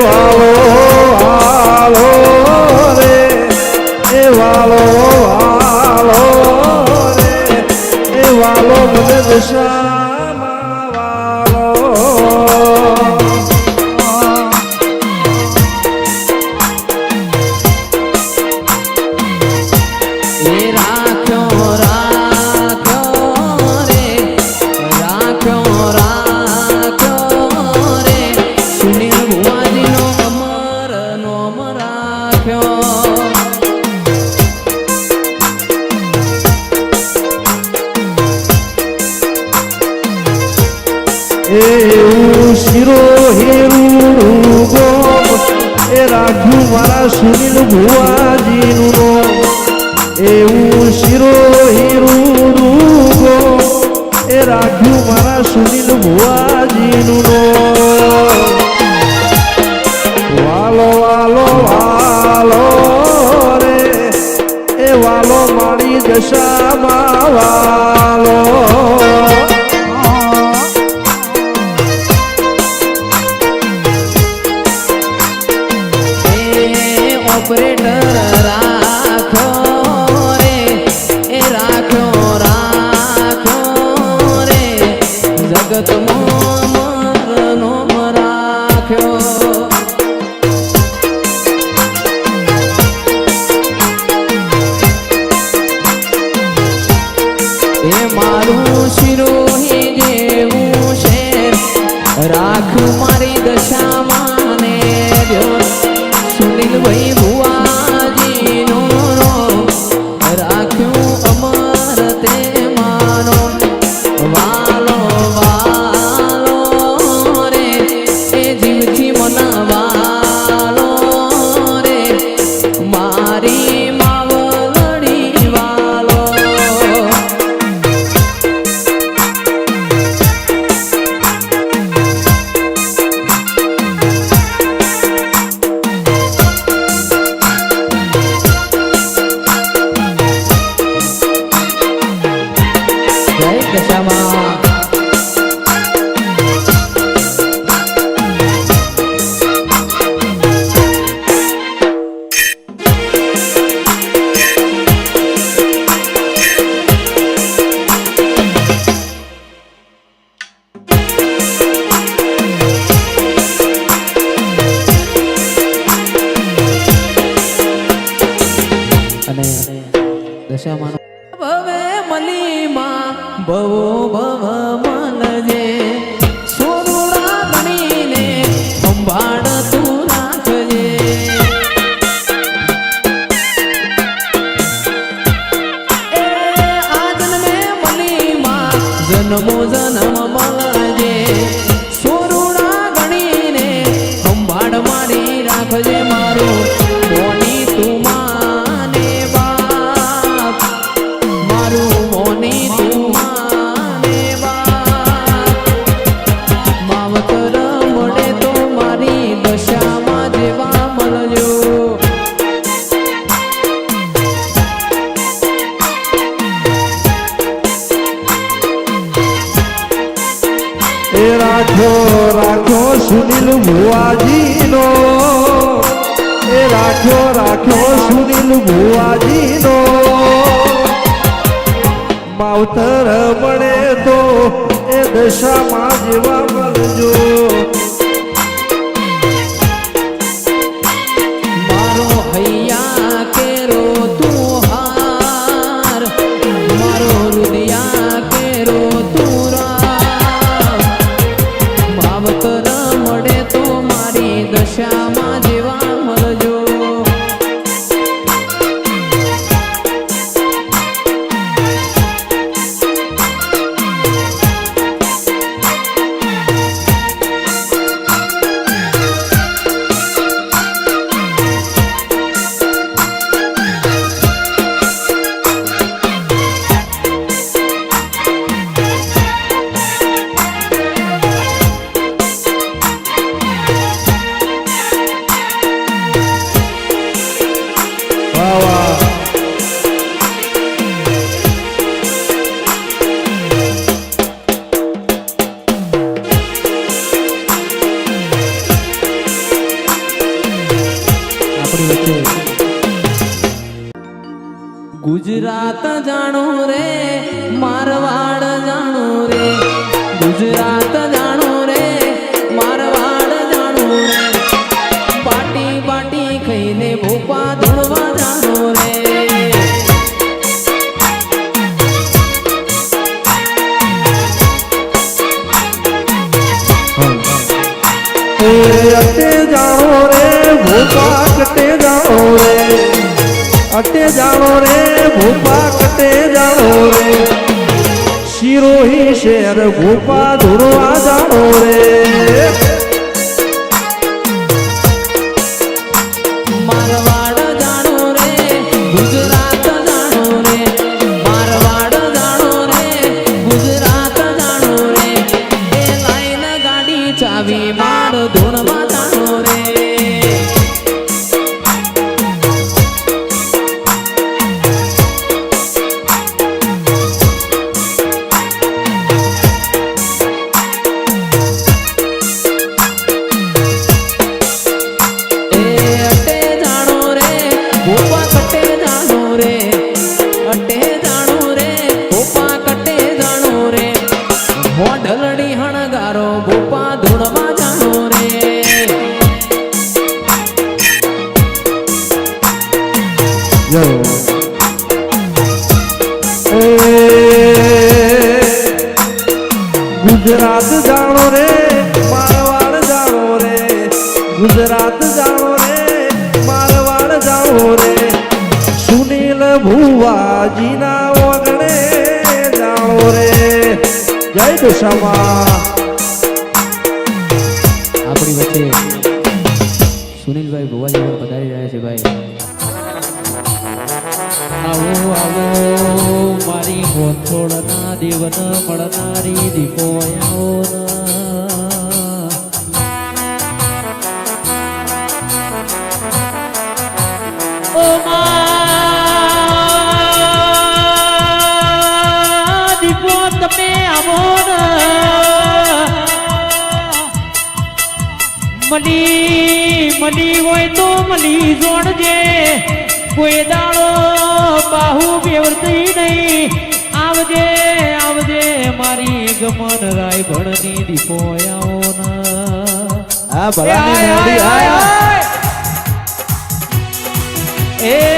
વાલો વાલો રે એ વાલો વાલો રે એ વાલો મને દશામાં વાલો એવું શિરો હેરું ગોમ એ રાખ્યું મારા સુનિલ ભુવાજીનું એવું શિરો હેરું ગોમ એ રાખ્યું મારા સુનિલ ભુવાજીનું વાલો વાલો વાલો રે એ વાલો મારી દશામાં વાલો ऑपरेटर राखो रे ए राखो राखो रे जगत मरनो राख्यो ए मारू शिरोही जेवू शेर राख मारी दशा माने जो सुनील भाई भुवाजी नो राख्યું अमर ते मानो वालो वालो रे ए जीवથી મન વાલો રે મારી માવલડી વાલો દશામાનો ભવે મલીમાં ભવો ભવ મનજે સોરુડા બનીને સંભાળ તું રાખજે એ આ જન્મે મલીમાં જન્મો જન્મ મળજે સોરુડા ગણીને સંભાળ મારી રાખજે મારું મોની તું રાખો રાખો સુનિલ ભુવાજીનો એ રાખો રાખો સુનિલ ભુવાજીનો માવતર મળે તો એ દશામાં જેવા મળજો મારો હૈયા કેરો તું હાર મારો હૃદયા કેરો તું માવતર મળે તો મારી દશામાં જેવા મળજો ગુજરાત જાણું રે મારવાડ જાણું રે ગુજરાત જાણું રે મારવાડ જાણું રે પાટી પાટી ખાઈને ભોપા ધોળવા જાણું રે અટે જાણો રે ભૂપા કટે જાણો રે અટે જાણો રે ભૂપા કટે જાણો રે શિરોહી શેર ભૂપા ધૂળવા જાણો રે મારવાડ જાણું રે ગુજરાત જાણું રે મારવાડ જાણું રે ગુજરાત જાણું રે એ લાઈન ગાડી ચાવી માર ધૂણવા જાણું રે ઢલડી હણગારો ભોપા ધૂણવા જાણો રે ગુજરાત જાણો રે મારવાડ જાણો રે ગુજરાત જાણો રે મારવાડ જાણો રે સુનિલ ભુવાજીના ઓગણે જાણો રે જય દશામાં આપણી વચ્ચે સુનિલભાઈ ભુવાજી પધારી રહ્યા છે ભાઈ આવો આવો મારી ગોથોડના દેવન મળનારી દીપો આવો ઓ મા દીપો તમે આવો મની હોય તો મની જોડજે કોઈ દાડો બાહુ બેવરતી નહીં આવજે આવજે મારી ગમન રાય ભણની દીપો આવો આ ભલાની મોડી આયા એ